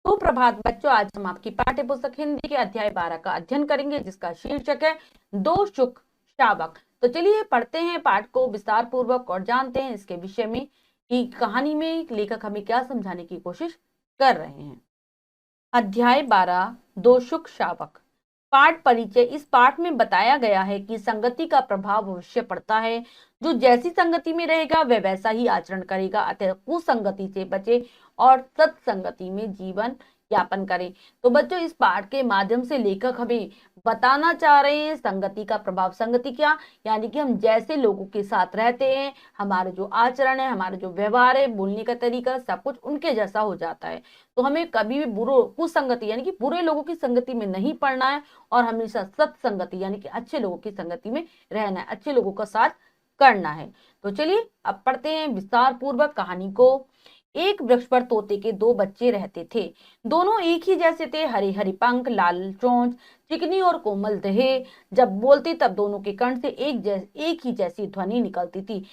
सुप्रभात बच्चों, आज हम आपकी पाठ्य पुस्तक हिंदी के अध्याय 12 का अध्ययन करेंगे, जिसका शीर्षक है दो शुक शावक। तो चलिए पढ़ते हैं पाठ को विस्तार पूर्वक और जानते हैं इसके विषय में कि कहानी में लेखक हमें क्या समझाने की कोशिश कर रहे हैं। अध्याय 12 दो शुक शावक। पाठ परिचय। इस पाठ में बताया गया है कि संगति का प्रभाव अवश्य पड़ता है। जो जैसी संगति में रहेगा वह वैसा ही आचरण करेगा, अतः कुसंगति से बचे और सत्संगति में जीवन यापन करें। तो बच्चों, इस पाठ के माध्यम से लेखक हमें बताना चाह रहे हैं संगति का प्रभाव। संगति क्या, यानी कि हम जैसे लोगों के साथ रहते हैं, हमारे जो आचरण है, हमारा जो व्यवहार है, बोलने का तरीका, सब कुछ उनके जैसा हो जाता है। तो हमें कभी भी कुसंगति यानी कि बुरे लोगों की संगति में नहीं पड़ना है और हमेशा सत्संगति यानी कि अच्छे लोगों की संगति में रहना है, अच्छे लोगों का साथ करना है। तो चलिए अब पढ़ते हैं विस्तार पूर्वक कहानी को। एक वृक्ष पर तोते के दो बच्चे रहते थे। दोनों एक ही जैसे थे, हरे हरे पंख, लाल चोंच, चिकनी और कोमल देह। जब बोलते तब दोनों के कंठ से एक ही जैसी ध्वनि निकलती थी।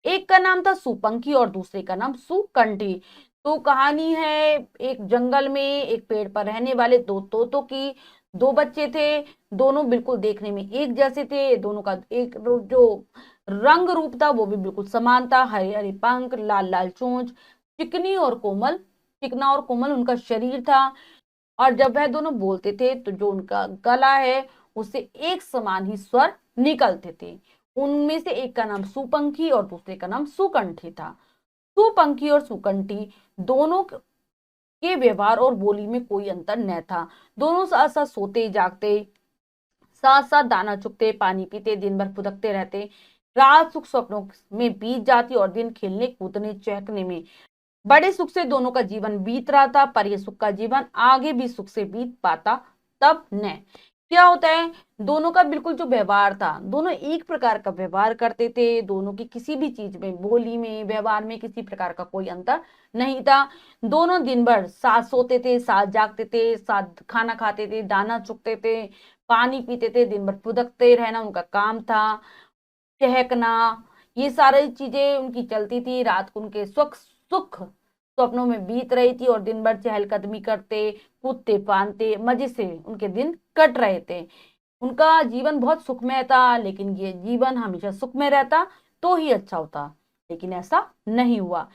एक का नाम था सुपंखी और दूसरे का नाम सुकंठी। तो कहानी है एक जंगल में एक पेड़ पर रहने वाले दो तोतों की। दो बच्चे थे, दोनों बिल्कुल देखने में एक जैसे थे। दोनों का एक जो रंग रूप था वो भी बिल्कुल समान था, हरे हरे पंख, लाल लाल चोंच, चिकना और कोमल उनका शरीर था। और जब वह दोनों बोलते थे तो जो उनका गला है उससे एक समान ही स्वर निकलते थे। उनमें से एक का नाम सुपंखी और दूसरे का नाम सुकंठी था। सुपंखी और सुकंठी दोनों के व्यवहार और बोली में कोई अंतर न था। दोनों साथ साथ सोते जागते, साथ साथ दाना चुगते, पानी पीते, दिन भर फुदकते रहते। रात सुख स्वप्नों में बीत जाती और दिन खेलने कूदने चहकने में। बड़े सुख से दोनों का जीवन बीत रहा था, पर यह सुख का जीवन आगे भी सुख से बीत पाता तब न। क्या होता है, दोनों का बिल्कुल जो व्यवहार था, दोनों एक प्रकार का व्यवहार करते थे। दोनों की किसी भी चीज में, बोली में, व्यवहार में किसी प्रकार का कोई अंतर नहीं था। दोनों दिन भर साथ सोते थे, साथ जागते थे, साथ खाना खाते थे, दाना चुगते थे, पानी पीते थे, दिन भर फुदकते रहना उनका काम था। चहकना, ये सारी चीजें उनकी चलती थी। रात को उनके सुख स्वप्नों में बीत रही थी और दिन भर चहलकदमी करते, कूदते फांदते मजे से उनके दिन कट रहे थे। उनका जीवन बहुत सुखमय था, लेकिन ये जीवन हमेशा सुखमय रहता तो ही अच्छा होता, लेकिन ऐसा नहीं हुआ।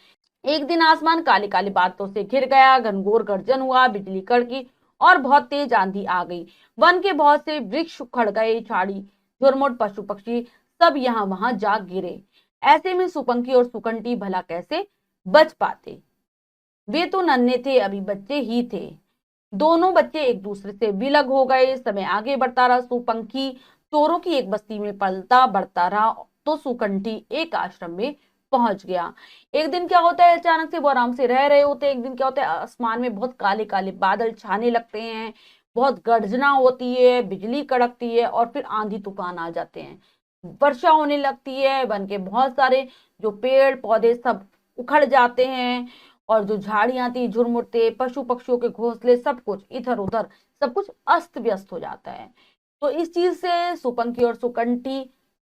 एक दिन आसमान काले काले बादलों से घिर गया, घनघोर गर्जन हुआ, बिजली कड़की और बहुत तेज आंधी आ गई। वन के बहुत से वृक्ष उखड़ गए, झाड़ी झुरमुट, पशु पक्षी सब यहाँ वहां जा गिरे। ऐसे में सुपंखी और सुकंठी भला कैसे बच पाते। वे तो नन्हे थे, अभी बच्चे ही थे। दोनों बच्चे एक दूसरे से विलग हो गए। समय आगे बढ़ता रहा। सुपंखी चोरों की एक बस्ती में पलता बढ़ता रहा तो सुकंठी एक आश्रम में पहुंच गया। एक दिन क्या होता है, अचानक से वो आराम से रह रहे होते हैं। एक दिन क्या होता है, आसमान में बहुत काले काले बादल छाने लगते हैं, बहुत गर्जना होती है, बिजली कड़कती है और फिर आंधी तूफान आ जाते हैं, वर्षा होने लगती है। वन के बहुत सारे जो पेड़ पौधे सब उखड़ जाते हैं और जो झाड़ियां थी, झुरमुटते, पशु पक्षियों के घोंसले, सब कुछ इधर उधर, सब कुछ अस्त व्यस्त हो जाता है। तो इस चीज से सुपंखी और सुकंठी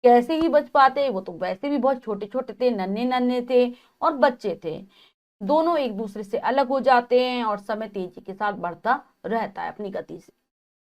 कैसे ही बच पाते। वो तो वैसे भी बहुत छोटे छोटे थे, नन्हे नन्हे थे और बच्चे थे। दोनों एक दूसरे से अलग हो जाते हैं और समय तेजी के साथ बढ़ता रहता है अपनी गति से।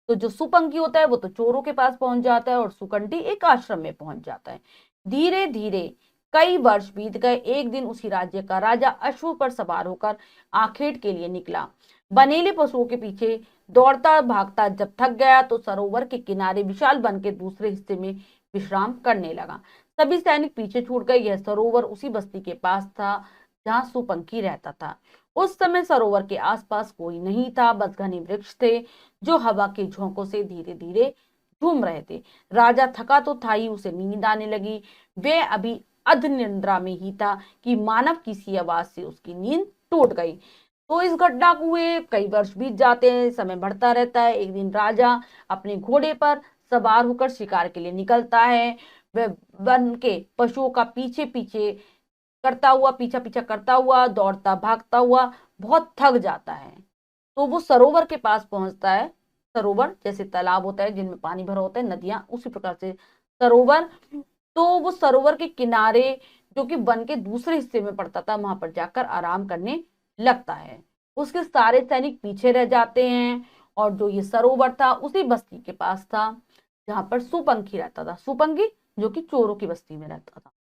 तो जो सुपंखी होता है वो तो चोरों के पास पहुंच जाता है और सुकंठी एक आश्रम में पहुंच जाता है। धीरे धीरे कई वर्ष बीत गए। एक दिन उसी राज्य का राजा अश्व पर सवार होकर आखेट के लिए निकला। बनेले पशुओं के पीछे दौड़ता भागता जब थक गया तो सरोवर के किनारे विशाल वन के दूसरे हिस्से में विश्राम करने लगा। सभी सैनिक पीछे छूट गए। यह सरोवर उसी बस्ती के पास था जहां सुपंखी रहता था। उस समय सरोवर के आसपास कोई नहीं था, बस घने वृक्ष थे जो हवा के झोंकों से धीरे धीरे झूम रहे थे। राजा थका तो था ही, उसे नींद आने लगी। वे अभी अध निद्रा में ही था कि मानव किसी आवाज से उसकी नींद टूट गई। तो इस घटना को हुए कई वर्ष बीत जाते हैं, समय बढ़ता रहता है। एक दिन राजा अपने घोड़े पर सवार होकर शिकार के लिए निकलता है। वह वन के पशुओं का पीछे पीछे करता हुआ, पीछा पीछा करता हुआ, दौड़ता भागता हुआ बहुत थक जाता है। तो वो सरोवर के पास पहुंचता है। सरोवर जैसे तालाब होता है जिनमें पानी भरा होता है, नदियां, उसी प्रकार से सरोवर। तो वो सरोवर के किनारे जो कि वन के दूसरे हिस्से में पड़ता था, वहां पर जाकर आराम करने लगता है। उसके सारे सैनिक पीछे रह जाते हैं। और जो ये सरोवर था उसी बस्ती के पास था जहां पर सुपंखी रहता था। सुपंखी जो कि चोरों की बस्ती में रहता था।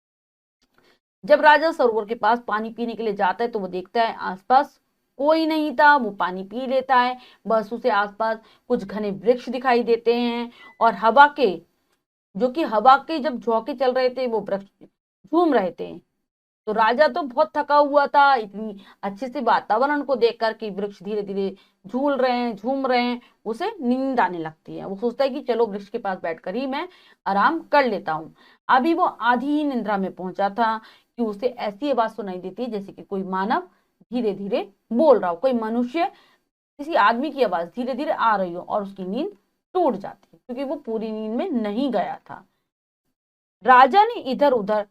जब राजा सरोवर के पास पानी पीने के लिए जाता है तो वो देखता है आसपास कोई नहीं था। वो पानी पी लेता है। बस उसे आसपास कुछ घने वृक्ष दिखाई देते हैं और हवा के, जो कि हवा के जब झोंके चल रहे थे वो वृक्ष झूम रहे थे। तो राजा तो बहुत थका हुआ था इतनी अच्छे से वातावरण को देखकर कि वृक्ष धीरे धीरे झूल रहे हैं, झूम रहे हैं। उसे नींद आने लगती है। वो सोचता है कि चलो वृक्ष के पास बैठकर ही मैं आराम कर लेता हूँ। अभी वो आधी ही निद्रा में पहुंचा था कि उसे ऐसी आवाज सुनाई देती है जैसे कि कोई मानव धीरे धीरे बोल रहा हो, कोई मनुष्य, किसी आदमी की आवाज धीरे धीरे आ रही हो, और उसकी नींद टूट जाती है क्योंकि वो पूरी नींद में नहीं गया था। राजा ने इधर उधर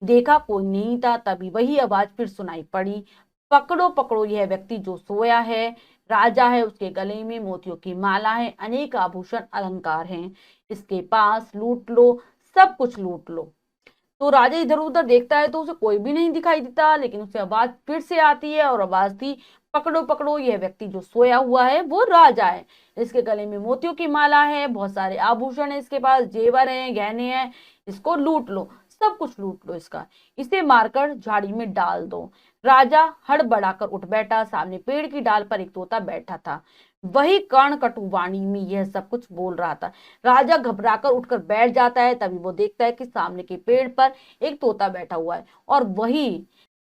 देखा, कोई नहीं था। तभी वही आवाज फिर सुनाई पड़ी, पकड़ो पकड़ो यह व्यक्ति जो सोया है। राजा है, उसके गले में मोतियों की माला है, अनेक आभूषण अलंकार हैं, इसके पास लूट लो, सब कुछ लूट लो। तो राजा इधर उधर देखता है तो उसे कोई भी नहीं दिखाई देता, लेकिन उसे आवाज फिर से आती है और आवाज थी, पकड़ो पकड़ो यह व्यक्ति जो सोया हुआ है वो राजा है, इसके गले में मोतियों की माला है, बहुत सारे आभूषण है, इसके पास जेवर हैं, गहने हैं, इसको लूट लो, सब कुछ लूट लो इसका, इसे मारकर झाड़ी में डाल दो। राजा हड़बड़ाकर उठ बैठा। सामने पेड़ की डाल पर एक तोता बैठा था, वही कर्ण कटु वाणी में यह सब कुछ बोल रहा था। राजा घबराकर उठकर बैठ जाता है। तभी वो देखता है कि सामने के पेड़ पर एक तोता बैठा हुआ है और वही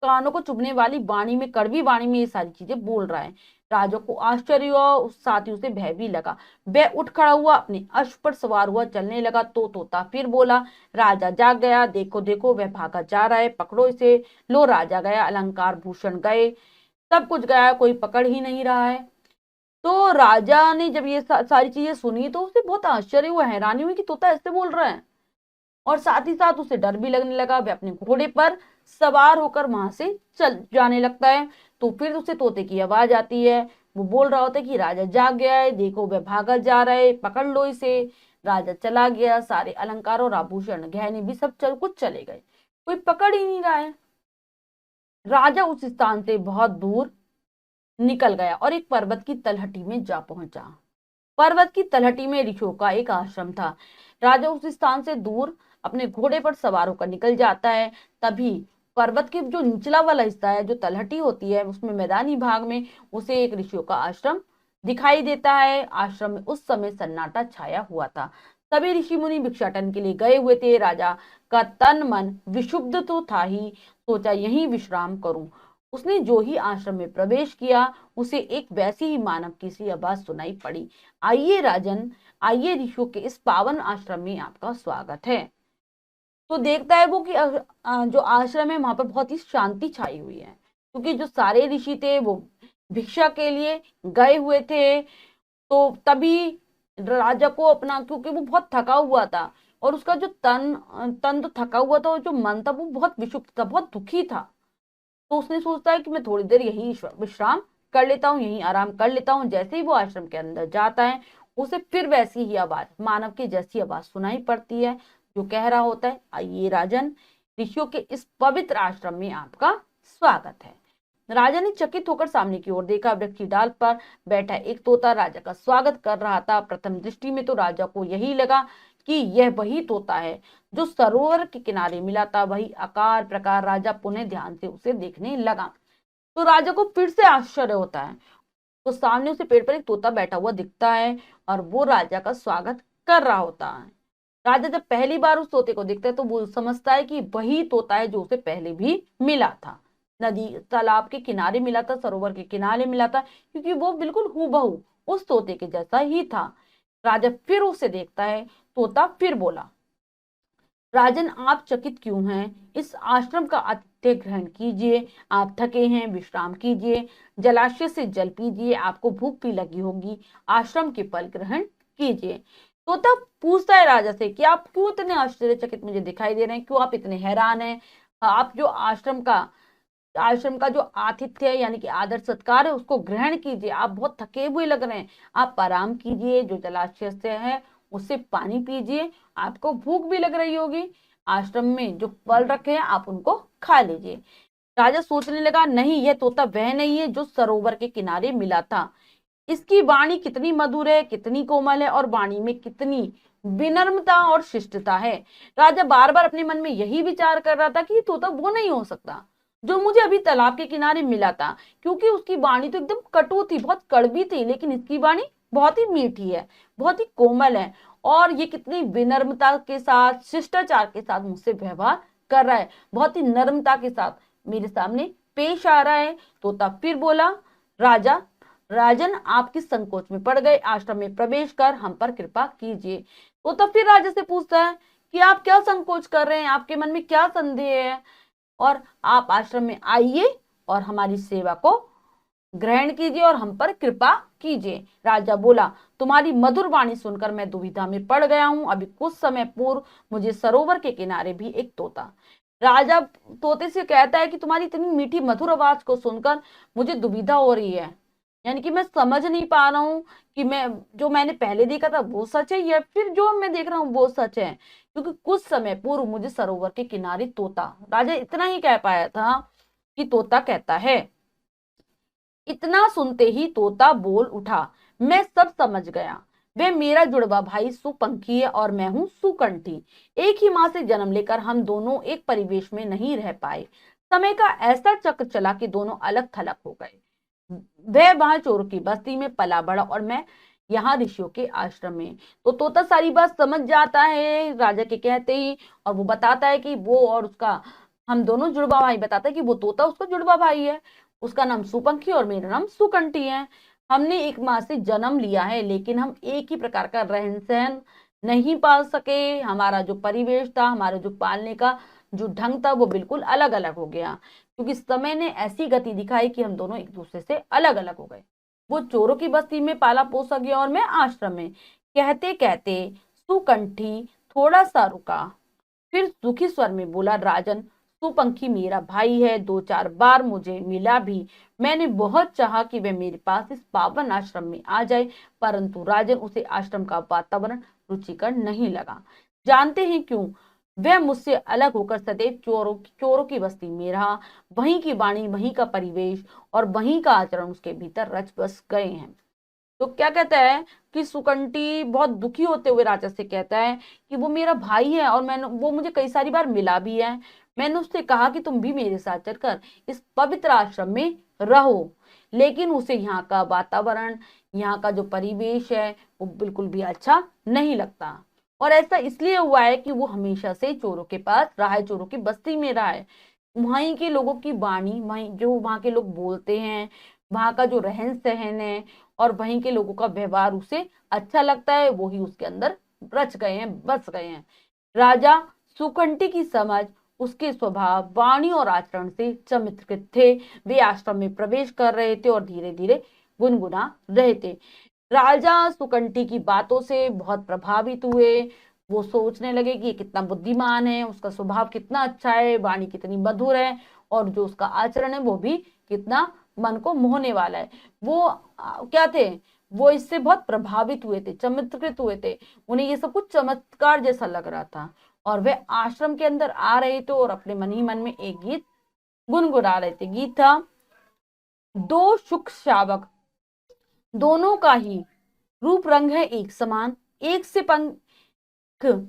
कानों को चुभने वाली वाणी में, कड़वी वाणी में ये सारी चीजें बोल रहा है। राजा को आश्चर्य हुआ, उस साथ ही उसे भय भी लगा। वह उठ खड़ा हुआ, अपने अश्व पर सवार हुआ चलने लगा। तो तोता फिर बोला, राजा जाग गया, देखो देखो वह भागा जा रहा है, पकड़ो इसे। लो राजा गया, अलंकार भूषण गए, सब कुछ गया, कोई पकड़ ही नहीं रहा है। तो राजा ने जब ये सारी चीजें सुनी तो उसे बहुत आश्चर्य हुआ, हैरानी हुई कि तोता ऐसे बोल रहा है। और साथ ही साथ उसे डर भी लगने लगा। वह अपने घोड़े पर सवार होकर वहां से चल जाने लगता है। तो फिर उसे तोते की आवाज आती है। वो बोल रहा होता है कि राजा जाग गया है, देखो वह भागा जा रहा है, पकड़ लो इसे। राजा चला गया, सारे अलंकार और आभूषण गहने भी सब चल कुछ चले गए, कोई पकड़ ही नहीं रहा है। राजा उस स्थान से बहुत दूर निकल गया और एक पर्वत की तलहटी में जा पहुंचा। पर्वत की तलहटी में ऋषियों का एक आश्रम था। राजा उस स्थान से दूर अपने घोड़े पर सवार होकर निकल जाता है। तभी पर्वत के जो निचला वाला हिस्सा है, जो तलहटी होती है, उसमें मैदानी भाग में उसे एक ऋषियों का आश्रम दिखाई देता है। आश्रम में उस समय सन्नाटा छाया हुआ था। सभी ऋषि मुनि भिक्षाटन के लिए गए हुए थे। राजा का तन मन विशुद्ध तो था ही, सोचा यहीं विश्राम करूं। उसने जो ही आश्रम में प्रवेश किया, उसे एक वैसी ही मानव की सी आवाज सुनाई पड़ी, आइए राजन, आइए ऋषियों के इस पावन आश्रम में आपका स्वागत है। तो देखता है वो कि जो आश्रम है वहां पर बहुत ही शांति छाई हुई है, क्योंकि जो सारे ऋषि थे वो भिक्षा के लिए गए हुए थे। तो तभी राजा को अपना, क्योंकि वो बहुत थका हुआ था और उसका जो तन तन तो थका हुआ था और जो मन था वो बहुत विक्षुब्ध था, बहुत दुखी था। तो उसने सोचता है कि मैं थोड़ी देर यही विश्राम कर लेता हूँ, यही आराम कर लेता हूँ। जैसे ही वो आश्रम के अंदर जाता है, उसे फिर वैसी ही आवाज, मानव की जैसी आवाज सुनाई पड़ती है, जो कह रहा होता है, आइए राजन, ऋषियों के इस पवित्र आश्रम में आपका स्वागत है। राजा ने चकित होकर सामने की ओर देखा। वृक्ष की डाल पर बैठा एक तोता राजा का स्वागत कर रहा था। प्रथम दृष्टि में तो राजा को यही लगा कि यह वही तोता है जो सरोवर के किनारे मिला था। वही आकार प्रकार, राजा पुनः ध्यान से उसे देखने लगा। तो राजा को फिर से आश्चर्य होता है। तो सामने उसे पेड़ पर एक तोता बैठा हुआ दिखता है और वो राजा का स्वागत कर रहा होता है। राजा जब पहली बार उस तोते को देखता है तो वो समझता है कि वही तोता है जो उसे पहले भी मिला था, नदी तालाब के किनारे मिला था, सरोवर के किनारे मिला था, क्योंकि वो बिल्कुल हूबहू उस तोते के जैसा ही था। राजा फिर उसे देखता है। तोता फिर बोला, राजन आप चकित क्यों हैं? इस आश्रम का आतिथ्य ग्रहण कीजिए, आप थके हैं, विश्राम कीजिए, जलाशय से जल पीजिए, आपको भूख भी लगी होगी, आश्रम के फल ग्रहण कीजिए। तोता पूछता है राजा से कि आप क्यों इतने आश्चर्यचकित मुझे दिखाई दे रहे हैं, क्यों आप इतने हैरान हैं? आप जो आश्रम का जो आतिथ्य है, यानी कि आदर सत्कार है, उसको ग्रहण कीजिए, आप बहुत थके हुए लग रहे हैं, आप आराम कीजिए, जो जलाशय से है उससे पानी पीजिए, आपको भूख भी लग रही होगी, आश्रम में जो फल रखे हैं आप उनको खा लीजिए। राजा सोचने लगा, नहीं, यह तोता वह नहीं है जो सरोवर के किनारे मिला था। इसकी वाणी कितनी मधुर है, कितनी कोमल है, और वाणी में कितनी विनम्रता और शिष्टता है। राजा बार बार अपने मन में यही विचार कर रहा था कि ये तोता वो नहीं हो सकता जो मुझे अभी तालाब के किनारे मिला था, क्योंकि उसकी वाणी तो एकदम कटु थी, बहुत कड़वी थी, लेकिन इसकी वाणी बहुत ही मीठी है, बहुत ही कोमल है, और ये कितनी विनम्रता के साथ, शिष्टाचार के साथ मुझसे व्यवहार कर रहा है, बहुत ही नम्रता के साथ मेरे सामने पेश आ रहा है। तोता फिर बोला, राजा, राजन, आप किस संकोच में पड़ गए? आश्रम में प्रवेश कर हम पर कृपा कीजिए। तोता फिर राजा से पूछता है कि आप क्या संकोच कर रहे हैं, आपके मन में क्या संदेह है, और आप आश्रम में आइए और हमारी सेवा को ग्रहण कीजिए और हम पर कृपा कीजिए। राजा बोला, तुम्हारी मधुर वाणी सुनकर मैं दुविधा में पड़ गया हूं। अभी कुछ समय पूर्व मुझे सरोवर के किनारे भी एक तोता, राजा तोते से कहता है कि तुम्हारी इतनी मीठी मधुर आवाज को सुनकर मुझे दुविधा हो रही है, यानी कि मैं समझ नहीं पा रहा हूँ कि मैं जो मैंने पहले देखा था वो सच है या फिर जो मैं देख रहा हूँ वो सच है, क्योंकि कुछ समय पूर्व मुझे सरोवर के किनारे तोता, राजा इतना ही कह पाया था कि तोता कहता है। इतना सुनते ही तोता बोल उठा, मैं सब समझ गया। वह मेरा जुड़वा भाई सुपंखी है और मैं हूँ सुकंठी। एक ही माँ से जन्म लेकर हम दोनों एक परिवेश में नहीं रह पाए। समय का ऐसा चक्र चला कि दोनों अलग थलग हो गए। वह वहां चोरों की बस्ती में पला बड़ा और मैं यहाँ ऋषियों के आश्रम में। तो तोता सारी बात समझ जाता है राजा के कहते ही, और वो बताता है कि वो और उसका, हम दोनों जुड़वा भाई, बताता है कि वो तोता उसका जुड़वा भाई है, उसका नाम सुपंखी और मेरा नाम सुकंठी है। हमने एक माँ से जन्म लिया है, लेकिन हम एक ही प्रकार का रहन सहन नहीं पाल सके। हमारा जो परिवेश था, हमारा जो पालने का जो ढंग था, वो बिल्कुल अलग अलग हो गया, क्योंकि समय ने ऐसी गति दिखाई कि हम दोनों एक दूसरे से अलग अलग हो गए। वो चोरों की बस्ती में पाला पोसा गया और मैं आश्रम में। कहते कहते सुकंठी थोड़ा सा रुका, फिर सुखी स्वर में बोला, राजन, सुपंखी मेरा भाई है, दो चार बार मुझे मिला भी। मैंने बहुत चाहा कि वह मेरे पास इस पावन आश्रम में आ जाए, परंतु राजन, उसे आश्रम का वातावरण रुचिकर नहीं लगा। जानते हैं क्यों? वह मुझसे अलग होकर सदैव चोरों की बस्ती में रहा। वहीं की वाणी, वहीं का परिवेश और वहीं का आचरण उसके भीतर रच बस गए हैं। तो क्या कहता है कि सुकंठी बहुत दुखी होते हुए राजा से कहता है कि वो मेरा भाई है और वो मुझे कई सारी बार मिला भी है। मैंने उससे कहा कि तुम भी मेरे साथ चलकर इस पवित्र आश्रम में रहो, लेकिन उसे यहाँ का वातावरण, यहाँ का जो परिवेश है, वो बिल्कुल भी अच्छा नहीं लगता। और ऐसा इसलिए हुआ है कि वो हमेशा से चोरों के पास रहा है, चोरों की बस्ती में रहा है। वहीं के लोगों की वाणी, वहीं जो वहां के लोग बोलते हैं, वहां का जो रहन सहन है और वहीं के लोगों का व्यवहार उसे अच्छा लगता है, वो ही उसके अंदर रच गए हैं, बस गए हैं। राजा सुकंठी की समझ, उसके स्वभाव, वाणी और आचरण से चमत्कृत थे। वे आश्रम में प्रवेश कर रहे थे और धीरे धीरे गुनगुना रहे थे। राजा सुकंठी की बातों से बहुत प्रभावित हुए। वो सोचने लगे कि ये कितना बुद्धिमान है, उसका स्वभाव कितना अच्छा है, वाणी कितनी मधुर है, और जो उसका आचरण है वो भी कितना मन को मोहने वाला है। वो क्या थे, वो इससे बहुत प्रभावित हुए थे, चमत्कृत हुए थे। उन्हें ये सब कुछ चमत्कार जैसा लग रहा था, और वे आश्रम के अंदर आ रहे थे और अपने मन ही मन में एक गीत गुनगुना रहे थे। गीत था, दो शुक शावक, दोनों का ही रूप रंग है एक समान, एक से पंख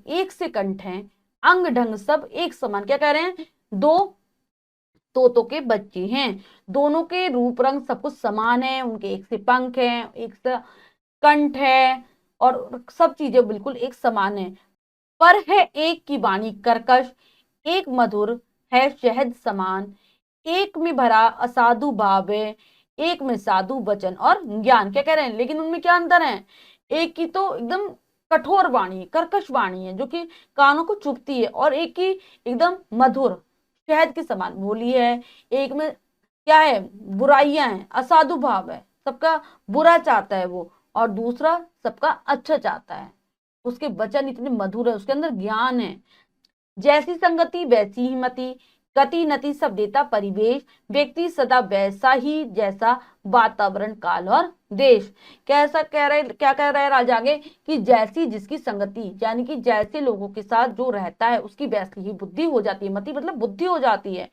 एक से कंठ है, अंग ढंग सब एक समान। क्या कह रहे हैं? दो तोतों के बच्चे हैं, दोनों के रूप रंग सब कुछ समान है, उनके एक से पंख है, एक से कंठ है, और सब चीजें बिल्कुल एक समान है। पर है एक की वाणी कर्कश, एक मधुर है शहद समान, एक में भरा असाधु भाव है, एक में साधु वचन और ज्ञान। क्या कह रहे हैं? लेकिन उनमें क्या अंतर है? एक की तो एकदम कठोर वाणी, कर्कश वाणी है जो कि कानों को चुभती है, और एक की एकदम मधुर शहद के समान बोली है। एक में क्या है? बुराइयां हैं, असाधु भाव है, सबका बुरा चाहता है वो, और दूसरा सबका अच्छा चाहता है। उसके वचन इतने मधुर है, उसके अंदर ज्ञान है। जैसी संगति वैसी ही मति, गति नति सब देता परिवेश, व्यक्ति सदा वैसा ही जैसा वातावरण काल और देश। कैसा कह रहे, क्या कह रहे हैं राजा आगे कि जैसी जिसकी संगति, यानी कि जैसे लोगों के साथ जो रहता है उसकी वैसी ही बुद्धि हो जाती है। मति मतलब बुद्धि हो जाती है।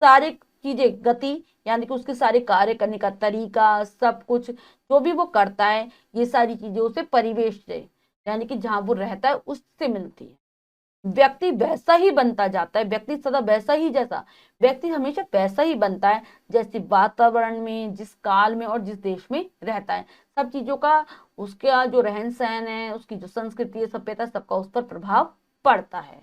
सारे चीजें, गति यानी कि उसके सारे कार्य करने का तरीका, सब कुछ जो भी वो करता है, ये सारी चीजें उसे परिवेश से यानी कि जहां वो रहता है उससे मिलती है। व्यक्ति वैसा ही बनता जाता है, व्यक्ति सदा वैसा ही, जैसा व्यक्ति हमेशा वैसा ही बनता है जैसे वातावरण में, जिस काल में और जिस देश में रहता है। सब चीजों का, उसका जो रहन सहन है, उसकी जो संस्कृति है, सभ्यता, सबका उस पर प्रभाव पड़ता है।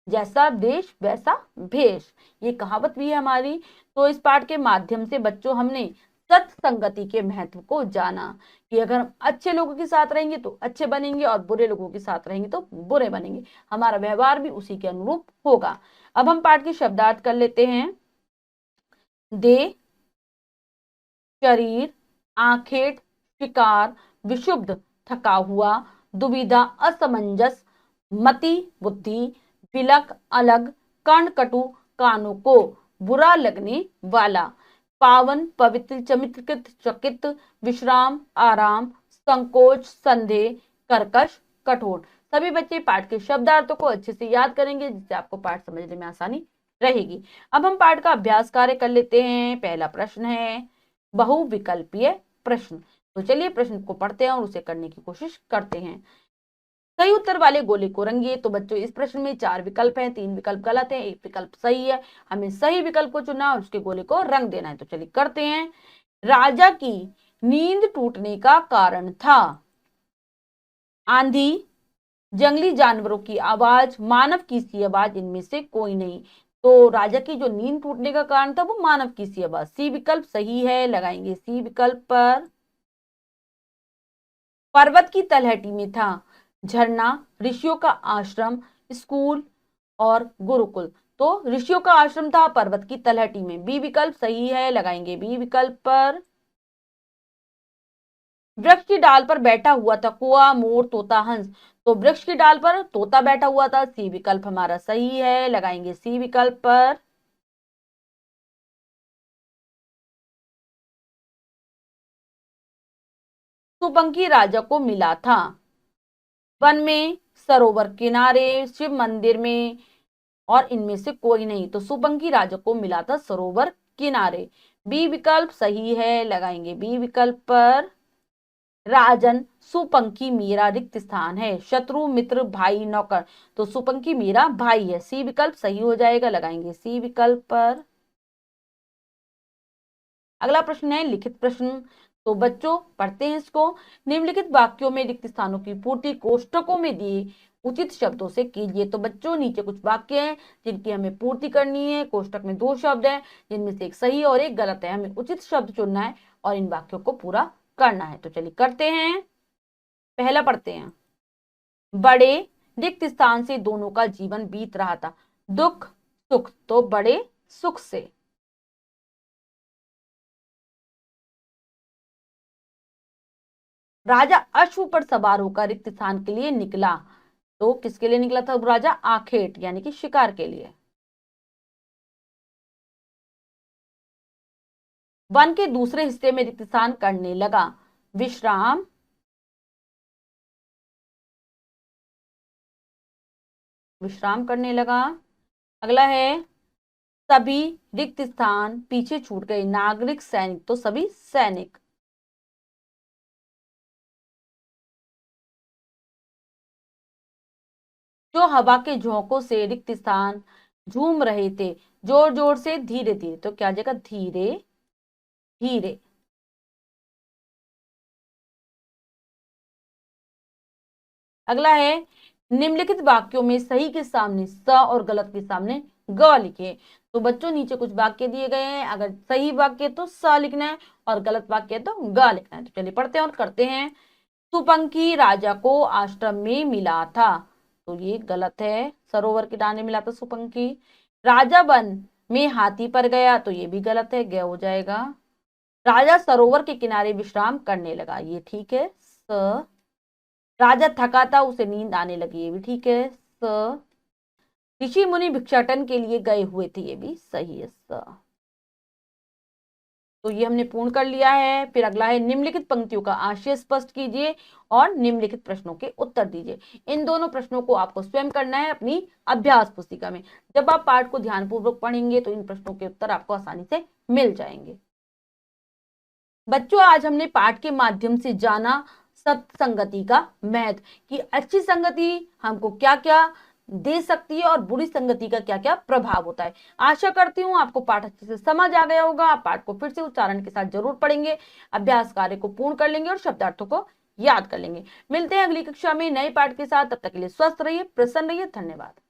जैसा देश वैसा भेष, ये कहावत भी है हमारी। तो इस पाठ के माध्यम से बच्चों हमने सत्संगति के महत्व को जाना कि अगर हम अच्छे लोगों के साथ रहेंगे तो अच्छे बनेंगे और बुरे लोगों के साथ रहेंगे तो बुरे बनेंगे, हमारा व्यवहार भी उसी के अनुरूप होगा। अब हम पाठ के शब्दार्थ कर लेते हैं। देह, शरीर, आखेट, शिकार, विशुद्ध, थका हुआ, दुविधा, असमंजस, मति, बुद्धि, विलक, अलग, कर्ण, कटु, कानों को बुरा लगने वाला, पावन, पवित्र, चमत्कृत, चकित, विश्राम, आराम, संकोच, संदेह, कर्कश, कठोर। सभी बच्चे पाठ के शब्दार्थों को अच्छे से याद करेंगे जिससे आपको पाठ समझने में आसानी रहेगी। अब हम पाठ का अभ्यास कार्य कर लेते हैं। पहला प्रश्न है बहुविकल्पीय प्रश्न। तो चलिए प्रश्न को पढ़ते हैं और उसे करने की कोशिश करते हैं। सही उत्तर वाले गोले को रंगिए। तो बच्चों इस प्रश्न में 4 विकल्प हैं, 3 विकल्प गलत हैं, 1 विकल्प सही है। हमें सही विकल्प को चुनना और उसके गोले को रंग देना है। तो चलिए करते हैं। राजा की नींद टूटने का कारण था आंधी, जंगली जानवरों की आवाज, मानव की सी आवाज, इनमें से कोई नहीं। तो राजा की जो नींद टूटने का कारण था वो मानव की सी आवाज। सी विकल्प सही है, लगाएंगे सी विकल्प पर। पर्वत की तलहटी में था झरना, ऋषियों का आश्रम, स्कूल और गुरुकुल। तो ऋषियों का आश्रम था पर्वत की तलहटी में। बी विकल्प सही है, लगाएंगे बी विकल्प पर। वृक्ष की डाल पर बैठा हुआ था कुआ, मोर, तोता, हंस। तो वृक्ष की डाल पर तोता बैठा हुआ था। सी विकल्प हमारा सही है, लगाएंगे सी विकल्प पर। सुपंखी राजा को मिला था वन में, सरोवर किनारे, शिव मंदिर में और इनमें से कोई नहीं। तो सुपंखी राजा को मिला था सरोवर किनारे। बी विकल्प सही है, लगाएंगे बी विकल्प पर। राजन, सुपंखी मेरा रिक्त स्थान है, शत्रु, मित्र, भाई, नौकर। तो सुपंखी मेरा भाई है। सी विकल्प सही हो जाएगा, लगाएंगे सी विकल्प पर। अगला प्रश्न है लिखित प्रश्न। तो बच्चों पढ़ते हैं इसको। निम्नलिखित वाक्यों में रिक्त स्थानों की पूर्ति कोष्टकों में दिए उचित शब्दों से कीजिए। तो बच्चों नीचे कुछ वाक्य हैं जिनकी हमें पूर्ति करनी है। कोष्टक में 2 शब्द हैं जिनमें से एक सही और एक गलत है। हमें उचित शब्द चुनना है और इन वाक्यों को पूरा करना है। तो चलिए करते हैं। पहला पढ़ते हैं। बड़े रिक्त स्थान से दोनों का जीवन बीत रहा था, दुख सुख। तो बड़े सुख से। राजा अश्व पर सवार होकर रिक्त स्थान के लिए निकला। तो किसके लिए निकला था राजा? आखेट यानी कि शिकार के लिए। वन के दूसरे हिस्से में रिक्त स्थान करने लगा, विश्राम विश्राम करने लगा। अगला है सभी रिक्त स्थान पीछे छूट गए, नागरिक, सैनिक। तो सभी सैनिक। जो हवा के झोंकों से रिक्त स्थान झूम रहे थे, जोर जोर से, धीरे धीरे। तो क्या जगह? धीरे धीरे। अगला है निम्नलिखित वाक्यों में सही के सामने स और गलत के सामने ग लिखे। तो बच्चों नीचे कुछ वाक्य दिए गए हैं, अगर सही वाक्य तो स लिखना है और गलत वाक्य तो ग लिखना है। तो चलिए पढ़ते हैं और करते हैं। सुपंखी राजा को आश्रम में मिला था। तो ये गलत है, सरोवर के किनारे मिला था सुपंखी। राजा वन में हाथी पर गया। तो ये भी गलत है, ग हो जाएगा। राजा सरोवर के किनारे विश्राम करने लगा, ये ठीक है, स। राजा थका था, उसे नींद आने लगी, ये भी ठीक है, स। ऋषि मुनि भिक्षाटन के लिए गए हुए थे, ये भी सही है, स। तो ये हमने पूर्ण कर लिया है। फिर अगला है निम्नलिखित पंक्तियों का आशय स्पष्ट कीजिए और निम्नलिखित प्रश्नों के उत्तर दीजिए। इन दोनों प्रश्नों को आपको स्वयं करना है अपनी अभ्यास पुस्तिका में। जब आप पाठ को ध्यानपूर्वक पढ़ेंगे तो इन प्रश्नों के उत्तर आपको आसानी से मिल जाएंगे। बच्चों, आज हमने पाठ के माध्यम से जाना सत्संगति का महत्व, कि अच्छी संगति हमको क्या क्या दे सकती है और बुरी संगति का क्या क्या प्रभाव होता है। आशा करती हूँ आपको पाठ अच्छे से समझ आ गया होगा। आप पाठ को फिर से उच्चारण के साथ जरूर पढ़ेंगे, अभ्यास कार्य को पूर्ण कर लेंगे और शब्दार्थों को याद कर लेंगे। मिलते हैं अगली कक्षा में नए पाठ के साथ। तब तक के लिए स्वस्थ रहिए, प्रसन्न रहिए। धन्यवाद।